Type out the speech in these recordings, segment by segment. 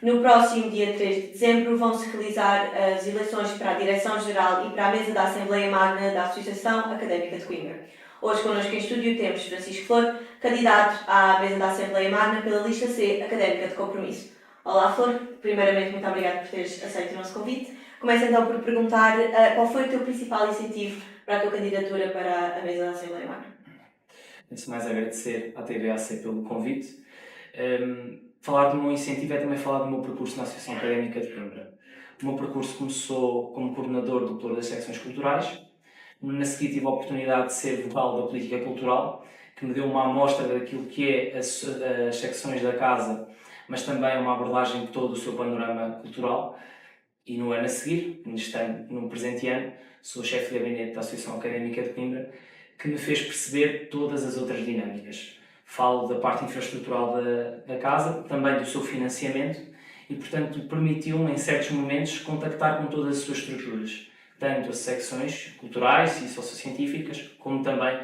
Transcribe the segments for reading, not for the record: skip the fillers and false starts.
No próximo dia 3 de dezembro vão-se realizar as eleições para a Direção-Geral e para a Mesa da Assembleia Magna da Associação Académica de Coimbra. Hoje connosco em estúdio temos Francisco Flor, candidato à Mesa da Assembleia Magna pela lista C, Académica de Compromisso. Olá Flor, primeiramente muito obrigado por teres aceito o nosso convite. Começo então por perguntar qual foi o teu principal incentivo para a tua candidatura para a Mesa da Assembleia Magna? Antes de mais agradecer à TVAC pelo convite. Falar do meu incentivo é também falar do meu percurso na Associação Académica de Coimbra. O meu percurso começou como coordenador do Pluro das Secções Culturais. Na seguida tive a oportunidade de ser vogal da Política Cultural, que me deu uma amostra daquilo que é as secções da Casa, mas também uma abordagem de todo o seu panorama cultural. E no ano a seguir, no presente ano, sou chefe de gabinete da Associação Académica de Coimbra, que me fez perceber todas as outras dinâmicas. Falo da parte infraestrutural da casa, também do seu financiamento e, portanto, permitiu-me, em certos momentos, contactar com todas as suas estruturas, tanto as secções culturais e sociocientíficas, como também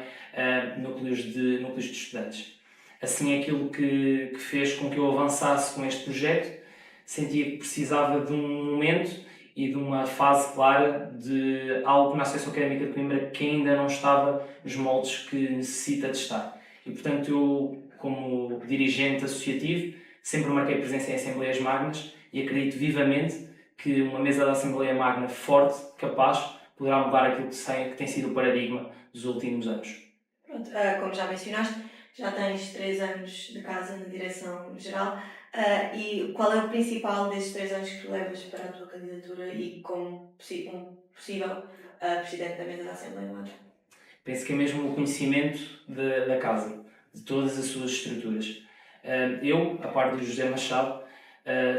núcleos de estudantes. Assim, aquilo que fez com que eu avançasse com este projeto, sentia que precisava de um momento e de uma fase clara de algo na Associação Académica de Coimbra que ainda não estava nos moldes que necessita de estar. E, portanto, eu, como dirigente associativo, sempre marquei presença em Assembleias Magnas e acredito vivamente que uma mesa da Assembleia Magna forte, capaz, poderá mudar aquilo que tem sido o paradigma dos últimos anos. Pronto, como já mencionaste, já tens 3 anos de casa na Direção-Geral. E qual é o principal desses 3 anos que tu levas para a tua candidatura e como um possível Presidente da Mesa da Assembleia Magna? Penso que é mesmo o conhecimento da casa, de todas as suas estruturas. Eu, a par do José Machado,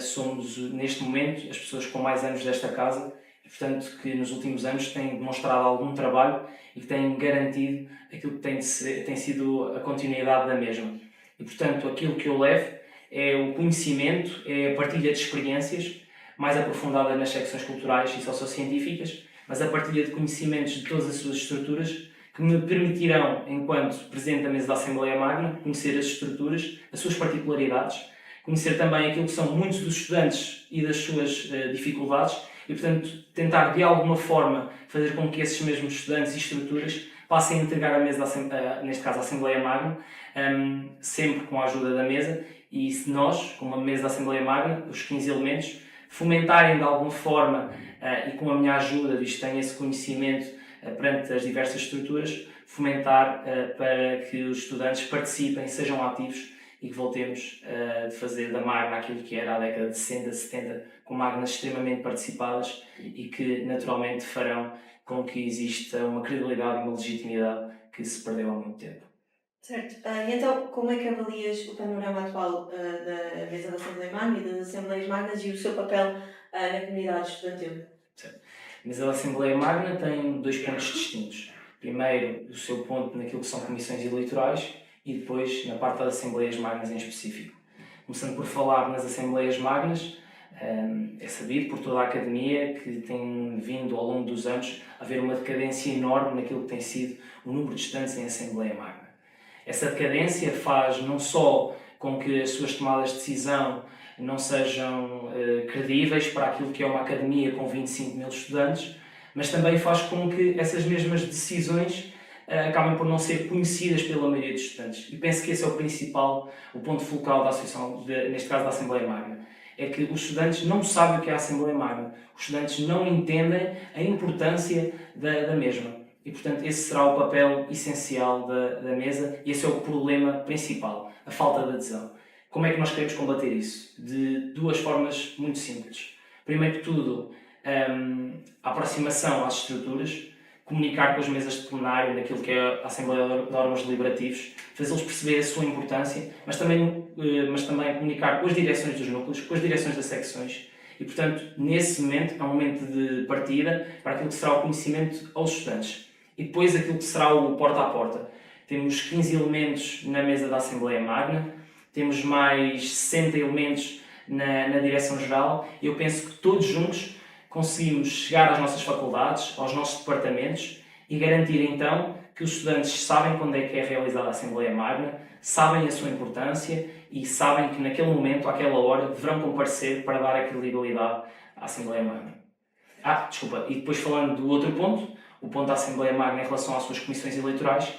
somos neste momento as pessoas com mais anos desta casa e, portanto, que nos últimos anos têm demonstrado algum trabalho e que têm garantido aquilo que tem sido a continuidade da mesma. E, portanto, aquilo que eu levo é o conhecimento, é a partilha de experiências, mais aprofundada nas secções culturais e sociocientíficas, mas a partilha de conhecimentos de todas as suas estruturas que me permitirão, enquanto Presidente da Mesa da Assembleia Magna, conhecer as estruturas, as suas particularidades, conhecer também aquilo que são muitos dos estudantes e das suas dificuldades e, portanto, tentar de alguma forma fazer com que esses mesmos estudantes e estruturas passem a integrar a mesa, neste caso a Assembleia Magna, sempre com a ajuda da mesa, e se nós, como a mesa da Assembleia Magna, os 15 elementos, fomentarem de alguma forma e com a minha ajuda, visto que tenho esse conhecimento perante as diversas estruturas, fomentar para que os estudantes participem, sejam ativos e que voltemos a fazer da Magna aquilo que era a década de 60, 70, com magnas extremamente participadas e que naturalmente farão com que exista uma credibilidade e uma legitimidade que se perdeu há muito tempo. Certo. E então, como é que avalias o panorama atual da Mesa da Assembleia Magna e das Assembleias Magnas e o seu papel na comunidade estudantil? Certo. A Mesa da Assembleia Magna tem 2 pontos distintos. Primeiro, o seu ponto naquilo que são comissões eleitorais e depois na parte das Assembleias Magnas em específico. Começando por falar nas Assembleias Magnas, é sabido por toda a Academia que tem vindo ao longo dos anos a haver uma decadência enorme naquilo que tem sido o número de estudantes em Assembleia Magna. Essa decadência faz não só com que as suas tomadas de decisão não sejam credíveis para aquilo que é uma academia com 25 mil estudantes, mas também faz com que essas mesmas decisões acabem por não ser conhecidas pela maioria dos estudantes. E penso que esse é o ponto focal da Associação, neste caso da Assembleia Magna. É que os estudantes não sabem o que é a Assembleia Magna. Os estudantes não entendem a importância da mesma. E, portanto, esse será o papel essencial da mesa e esse é o problema principal, a falta de adesão. Como é que nós queremos combater isso? De 2 formas muito simples. Primeiro que tudo, a aproximação às estruturas, comunicar com as mesas de plenário naquilo que é a Assembleia de órgãos deliberativos, fazê-los perceber a sua importância, mas também comunicar com as direções dos núcleos, com as direções das secções. E, portanto, nesse momento, é um momento de partida para aquilo que será o conhecimento aos estudantes. E depois aquilo que será o porta a porta. Temos 15 elementos na mesa da Assembleia Magna, temos mais 60 elementos na Direção-Geral e eu penso que todos juntos conseguimos chegar às nossas faculdades, aos nossos departamentos e garantir então que os estudantes sabem quando é que é realizada a Assembleia Magna, sabem a sua importância e sabem que naquele momento, àquela hora, deverão comparecer para dar a credibilidade à Assembleia Magna. E depois falando do outro ponto, o ponto da Assembleia Magna em relação às suas comissões eleitorais,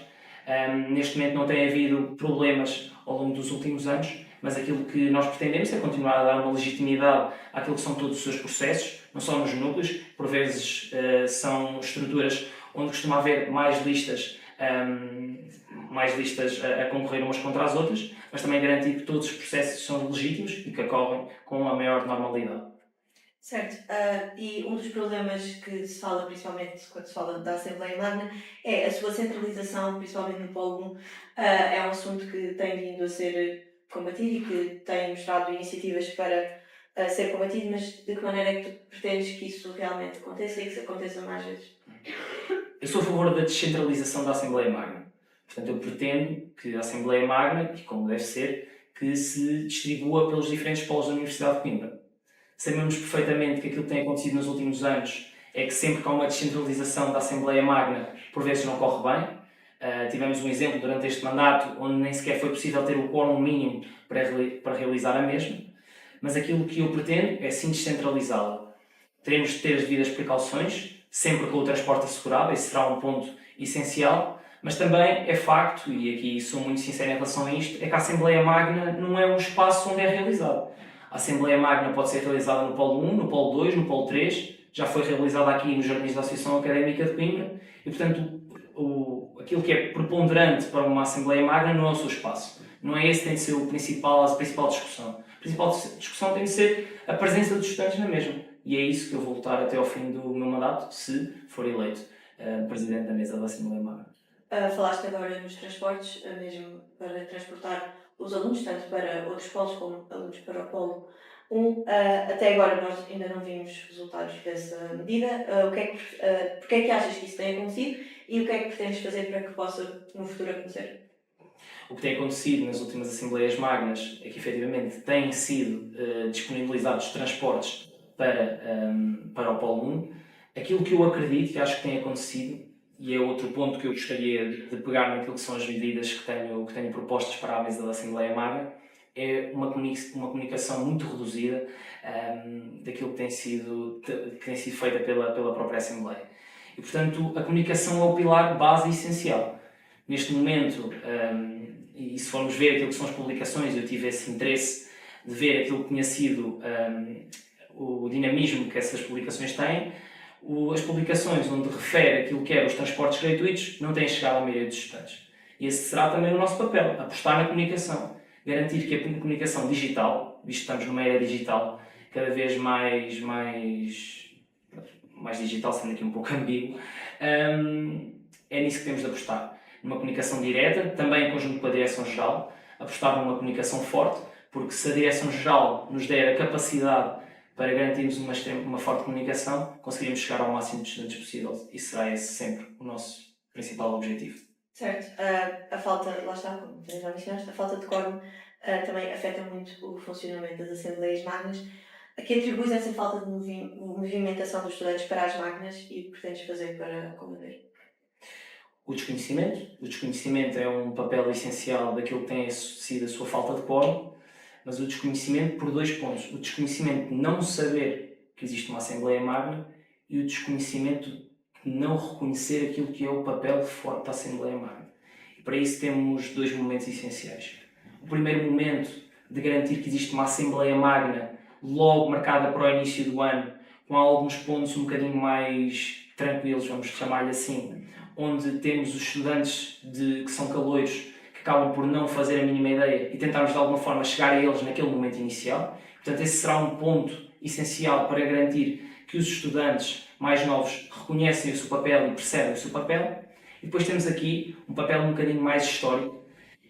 neste momento não tem havido problemas ao longo dos últimos anos, mas aquilo que nós pretendemos é continuar a dar uma legitimidade àquilo que são todos os seus processos, não só nos núcleos, por vezes são estruturas onde costuma haver mais listas a concorrer umas contra as outras, mas também garantir que todos os processos são legítimos e que ocorrem com a maior normalidade. Certo, e um dos problemas que se fala, principalmente quando se fala da Assembleia Magna, é a sua centralização, principalmente no Polo 1. É um assunto que tem vindo a ser combatido e que tem mostrado iniciativas para ser combatido, mas de que maneira é que tu pretendes que isso realmente aconteça e que isso aconteça mais vezes? Eu sou a favor da descentralização da Assembleia Magna. Portanto, eu pretendo que a Assembleia Magna, e como deve ser, que se distribua pelos diferentes polos da Universidade de Coimbra. Sabemos perfeitamente que aquilo que tem acontecido nos últimos anos é que sempre que há uma descentralização da Assembleia Magna, por vezes não corre bem. Tivemos um exemplo durante este mandato onde nem sequer foi possível ter o quórum mínimo para realizar a mesma. Mas aquilo que eu pretendo é sim descentralizá-la. Teremos de ter as devidas precauções, sempre com o transporte assegurado, esse será um ponto essencial, mas também é facto, e aqui sou muito sincero em relação a isto, é que a Assembleia Magna não é um espaço onde é realizado. A Assembleia Magna pode ser realizada no Polo 1, no Polo 2, no Polo 3, já foi realizada aqui nos Jardins da Associação Académica de Coimbra, e portanto aquilo que é preponderante para uma Assembleia Magna não é o seu espaço. Não é esse que tem de ser a principal discussão. A principal discussão tem de ser a presença dos estudantes na mesma. E é isso que eu vou lutar até ao fim do meu mandato, se for eleito Presidente da Mesa da Assembleia Magna. Falaste agora nos transportes, mesmo para transportar os alunos, tanto para outros polos como alunos para o Polo 1. Até agora nós ainda não vimos resultados dessa medida. Porque é que achas que isso tem acontecido e o que é que pretendes fazer para que possa no futuro acontecer? O que tem acontecido nas últimas Assembleias Magnas é que efetivamente têm sido disponibilizados transportes para o Polo 1. Aquilo que eu acredito e acho que tem acontecido, e é outro ponto que eu gostaria de pegar naquilo que são as medidas que tenho propostas para a mesa da Assembleia Magna, é uma comunicação muito reduzida daquilo que tem sido feita pela própria Assembleia. E, portanto, a comunicação é o pilar base e essencial. Neste momento, e se formos ver aquilo que são as publicações, eu tive esse interesse de ver aquilo que tinha sido o dinamismo que essas publicações têm. As publicações onde refere aquilo que eram os transportes gratuitos não têm chegado à maioria dos estudantes. E esse será também o nosso papel, apostar na comunicação. Garantir que a comunicação digital, visto que estamos numa era digital, cada vez mais digital, sendo aqui um pouco ambíguo, é nisso que temos de apostar. Numa comunicação direta, também em conjunto com a Direção-Geral, apostar numa comunicação forte, porque se a Direção-Geral nos der a capacidade para garantirmos uma forte comunicação, conseguiremos chegar ao máximo de estudantes possível e será esse sempre o nosso principal objetivo. Certo. A falta, lá está, como já mencionaste, a falta de quórum também afeta muito o funcionamento das Assembleias Magnas. A que atribuis essa falta de movimentação dos estudantes para as Magnas e o que pretendes fazer para combater? O desconhecimento. O desconhecimento é um papel essencial daquilo que tem sido a sua falta de quórum, mas o desconhecimento por dois pontos. O desconhecimento de não saber que existe uma Assembleia Magna e o desconhecimento de não reconhecer aquilo que é o papel forte da Assembleia Magna. E para isso temos dois momentos essenciais. O primeiro momento de garantir que existe uma Assembleia Magna logo marcada para o início do ano, com alguns pontos um bocadinho mais tranquilos, vamos chamar-lhe assim, onde temos os estudantes que são caloiros, que acabam por não fazer a mínima ideia e tentarmos de alguma forma chegar a eles naquele momento inicial. Portanto, esse será um ponto essencial para garantir que os estudantes mais novos reconhecem o seu papel e percebem o seu papel. E depois temos aqui um papel um bocadinho mais histórico,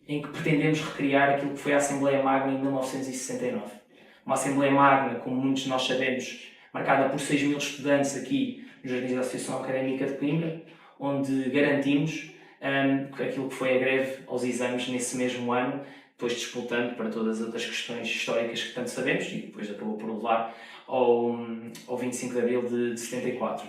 em que pretendemos recriar aquilo que foi a Assembleia Magna em 1969. Uma Assembleia Magna, como muitos de nós sabemos, marcada por 6.000 estudantes aqui nos Jardins da Associação Académica de Coimbra, onde garantimos aquilo que foi a greve aos exames nesse mesmo ano, depois disputando para todas as outras questões históricas que tanto sabemos, e depois acabou por levar ao 25 de Abril de 74.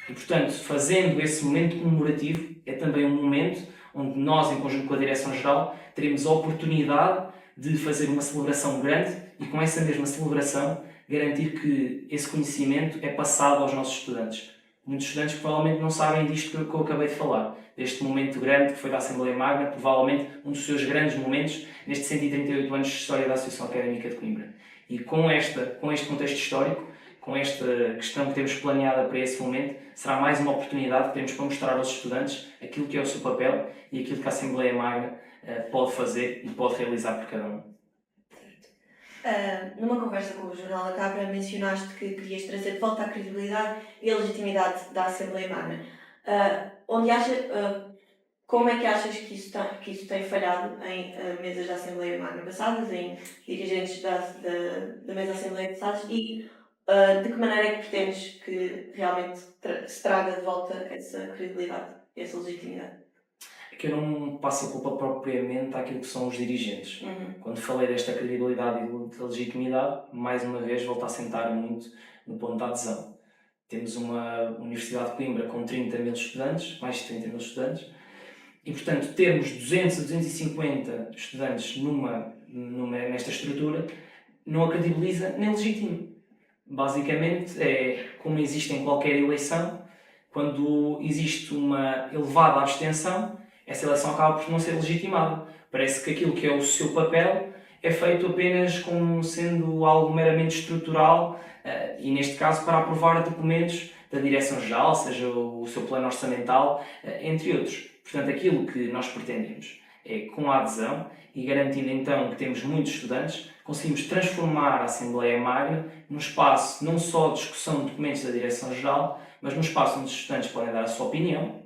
E, portanto, fazendo esse momento comemorativo, é também um momento onde nós, em conjunto com a Direção-Geral, teremos a oportunidade de fazer uma celebração grande e, com essa mesma celebração, garantir que esse conhecimento é passado aos nossos estudantes. Muitos estudantes provavelmente não sabem disto que eu acabei de falar, deste momento grande que foi da Assembleia Magna, provavelmente um dos seus grandes momentos nestes 138 anos de história da Associação Académica de Coimbra. E com este contexto histórico, com esta questão que temos planeada para esse momento, será mais uma oportunidade que temos para mostrar aos estudantes aquilo que é o seu papel e aquilo que a Assembleia Magna pode fazer e pode realizar por cada um. Numa conversa com o Jornal da Cabra, mencionaste que querias trazer de volta a credibilidade e a legitimidade da Assembleia Magna. Como é que achas que isso tem falhado em mesas da Assembleia Magna passadas, em dirigentes da mesa da Assembleia passadas, e de que maneira é que pretendes que realmente se traga de volta essa credibilidade, essa legitimidade? É que eu não passo a culpa propriamente àquilo que são os dirigentes. Quando falei desta credibilidade e legitimidade, mais uma vez volto a sentar muito no ponto da adesão. Temos uma Universidade de Coimbra com 30 mil estudantes, mais de 30 mil estudantes, e, portanto, termos 200 a 250 estudantes nesta estrutura não a credibiliza nem legitima. Basicamente, é como existe em qualquer eleição, quando existe uma elevada abstenção, essa eleição acaba por não ser legitimada. Parece que aquilo que é o seu papel é feito apenas como sendo algo meramente estrutural e, neste caso, para aprovar documentos da Direção-Geral, seja o seu plano orçamental, entre outros. Portanto, aquilo que nós pretendemos é, com a adesão e garantindo então que temos muitos estudantes, conseguimos transformar a Assembleia Magna num espaço não só de discussão de documentos da Direção-Geral, mas num espaço onde os estudantes podem dar a sua opinião,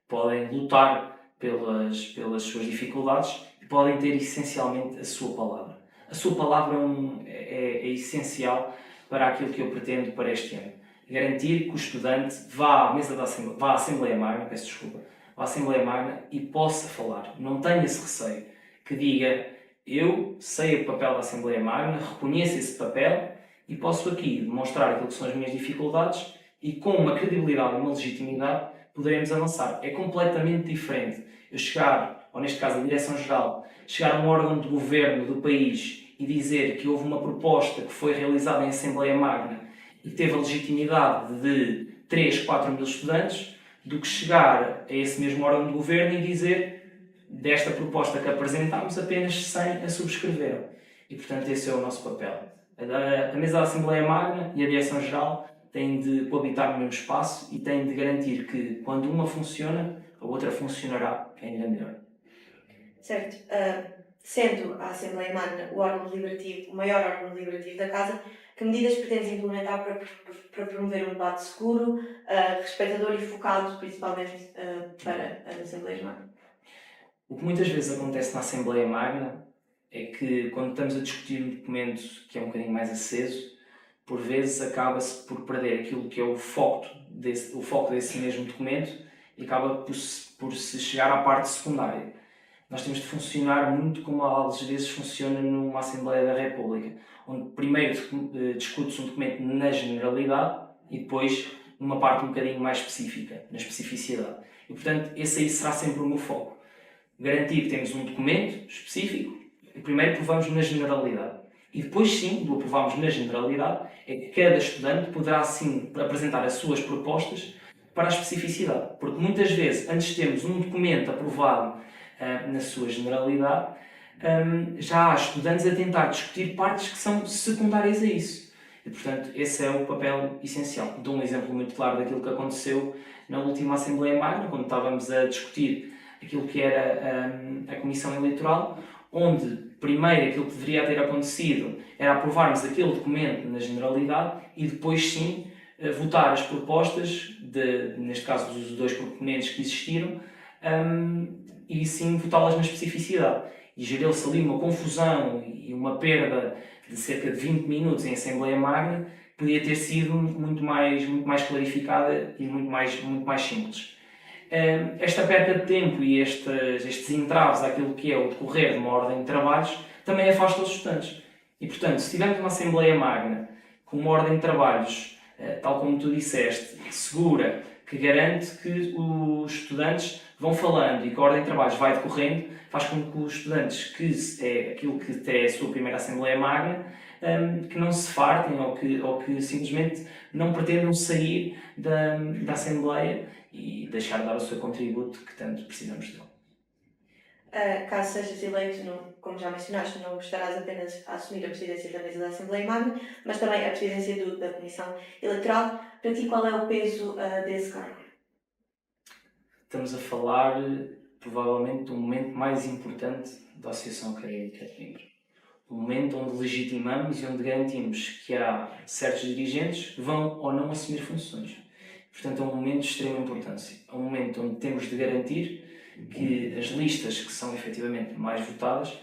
podem lutar pelas suas dificuldades e podem ter essencialmente a sua palavra. A sua palavra é essencial para aquilo que eu pretendo para este ano. Garantir que o estudante vá à Assembleia Magna, à Assembleia Magna e possa falar. Não tenha esse receio. Que diga, eu sei o papel da Assembleia Magna, reconheço esse papel e posso aqui demonstrar aquilo que são as minhas dificuldades e com uma credibilidade e uma legitimidade poderemos avançar. É completamente diferente eu chegar, ou neste caso a Direção-Geral, chegar a um órgão de governo do país e dizer que houve uma proposta que foi realizada em Assembleia Magna e teve a legitimidade de 3, 4 mil estudantes, do que chegar a esse mesmo órgão de governo e dizer desta proposta que apresentámos apenas 100 a subscreveram. E, portanto, esse é o nosso papel. A mesa da Assembleia Magna e a Direção-Geral têm de coabitar no mesmo espaço e têm de garantir que, quando uma funciona, a outra funcionará ainda melhor. Certo. Sendo a Assembleia Magna o maior órgão deliberativo da Casa, que medidas pretendes implementar para promover um debate seguro, respeitador e focado principalmente para as Assembleias Magna? O que muitas vezes acontece na Assembleia Magna é que, quando estamos a discutir um documento que é um bocadinho mais aceso, por vezes acaba-se por perder aquilo que é o foco desse mesmo documento e acaba por se chegar à parte secundária. Nós temos de funcionar muito como às vezes funciona numa Assembleia da República, onde primeiro discute-se um documento na generalidade e depois numa parte um bocadinho mais específica, na especificidade. E, portanto, esse aí será sempre o meu foco. Garantir que temos um documento específico e primeiro provamos na generalidade. E depois, sim, do aprovarmos na generalidade, é que cada estudante poderá, sim, apresentar as suas propostas para a especificidade. Porque muitas vezes, antes de termos um documento aprovado na sua generalidade, já há estudantes a tentar discutir partes que são secundárias a isso. E, portanto, esse é o papel essencial. Dou um exemplo muito claro daquilo que aconteceu na última Assembleia Magna, quando estávamos a discutir aquilo que era a Comissão Eleitoral, onde primeiro aquilo que deveria ter acontecido era aprovarmos aquele documento na generalidade e depois sim votar as propostas, neste caso dos dois proponentes que existiram, e sim votá-las na especificidade. E gerou-se ali uma confusão e uma perda de cerca de 20 minutos em Assembleia Magna, que podia ter sido muito mais clarificada e muito mais simples. Esta perda de tempo e estes entraves àquilo que é o decorrer de uma ordem de trabalhos também afasta os estudantes. E, portanto, se tivermos uma Assembleia Magna com uma ordem de trabalhos, tal como tu disseste, segura, que garante que os estudantes vão falando e que a ordem de trabalhos vai decorrendo, faz com que os estudantes, que é aquilo que é a sua primeira Assembleia Magna, que não se fartem ou que simplesmente não pretendam sair da Assembleia e deixar de dar o seu contributo que tanto precisamos dele. Caso sejas eleito, como já mencionaste, não estarás apenas a assumir a presidência da mesa da Assembleia Magna, mas também a presidência da Comissão Eleitoral. Para ti, qual é o peso desse cargo? Estamos a falar, provavelmente, do momento mais importante da Associação Académica de Coimbra. O momento onde legitimamos e onde garantimos que há certos dirigentes que vão ou não assumir funções. Portanto, é um momento de extrema importância. É um momento onde temos de garantir que as listas que são efetivamente mais votadas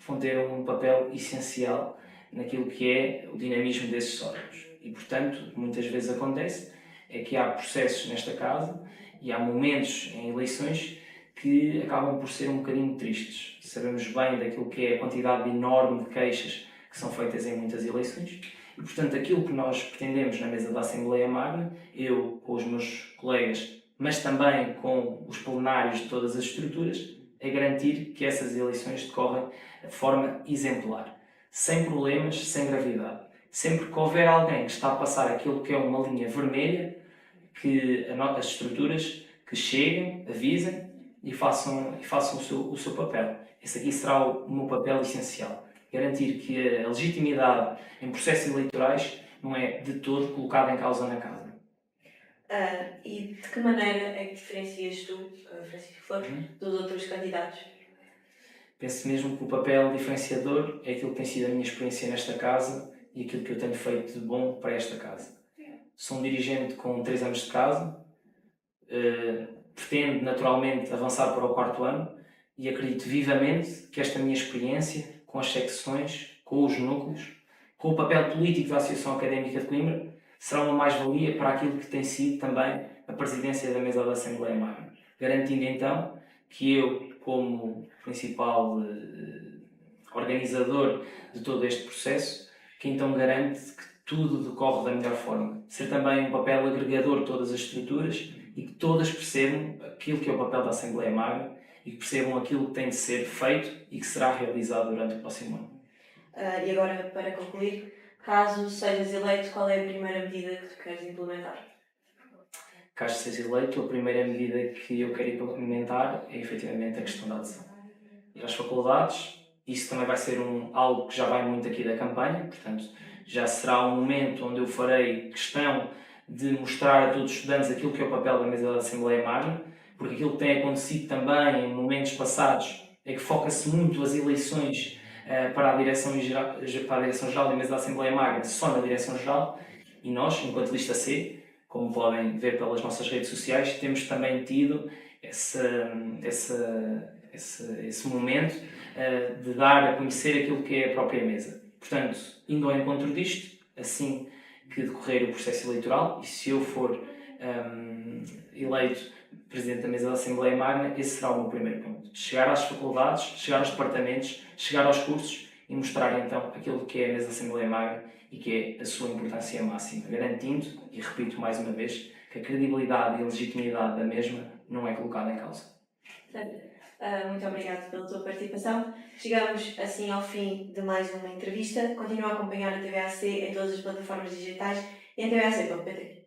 vão ter um papel essencial naquilo que é o dinamismo desses órgãos. E, portanto, o que muitas vezes acontece é que há processos nesta casa e há momentos em eleições que acabam por ser um bocadinho tristes. Sabemos bem daquilo que é a quantidade enorme de queixas que são feitas em muitas eleições e, portanto, aquilo que nós pretendemos na mesa da Assembleia Magna, eu com os meus colegas, mas também com os plenários de todas as estruturas, é garantir que essas eleições decorrem de forma exemplar, sem problemas, sem gravidade. Sempre que houver alguém que está a passar aquilo que é uma linha vermelha, que as estruturas que cheguem, avisem e façam o seu papel. Esse aqui será o meu papel essencial. Garantir que a legitimidade em processos eleitorais não é de todo colocada em causa na casa. E de que maneira é que diferencias tu, Francisco Flor, dos outros candidatos? Penso mesmo que o papel diferenciador é aquilo que tem sido a minha experiência nesta casa e aquilo que eu tenho feito de bom para esta casa. Sou um dirigente com 3 anos de casa, pretendo naturalmente avançar para o 4º ano e acredito vivamente que esta minha experiência com as secções, com os núcleos, com o papel político da Associação Académica de Coimbra será uma mais-valia para aquilo que tem sido também a presidência da mesa da Assembleia Magna, garantindo então que eu, como principal organizador de todo este processo, que então garante que tudo decorre da melhor forma. Ser também um papel agregador de todas as estruturas e que todas percebam aquilo que é o papel da Assembleia Magna e que percebam aquilo que tem de ser feito e que será realizado durante o próximo ano. E agora, para concluir, caso sejas eleito, qual é a primeira medida que tu queres implementar? Caso seja eleito, a primeira medida que eu quero implementar é efetivamente a questão da adesão. Ir às faculdades, isso também vai ser algo que já vai muito aqui da campanha, portanto, já será um momento onde eu farei questão de mostrar a todos os estudantes aquilo que é o papel da mesa da Assembleia Magna, porque aquilo que tem acontecido também em momentos passados é que foca-se muito as eleições para a Direção-Geral da mesa da Assembleia Magna só na Direção-Geral, e nós, enquanto lista C, como podem ver pelas nossas redes sociais, temos também tido esse momento de dar a conhecer aquilo que é a própria mesa. Portanto, indo ao encontro disto, assim que decorrer o processo eleitoral, e se eu for eleito Presidente da Mesa da Assembleia Magna, esse será o meu primeiro ponto. Chegar às faculdades, chegar aos departamentos, chegar aos cursos e mostrar então aquilo que é a Mesa da Assembleia Magna e que é a sua importância máxima, garantindo, e repito mais uma vez, que a credibilidade e a legitimidade da mesma não é colocada em causa. Muito obrigada pela tua participação. Chegamos assim ao fim de mais uma entrevista. Continua a acompanhar a TVAC em todas as plataformas digitais e em tvac.pt.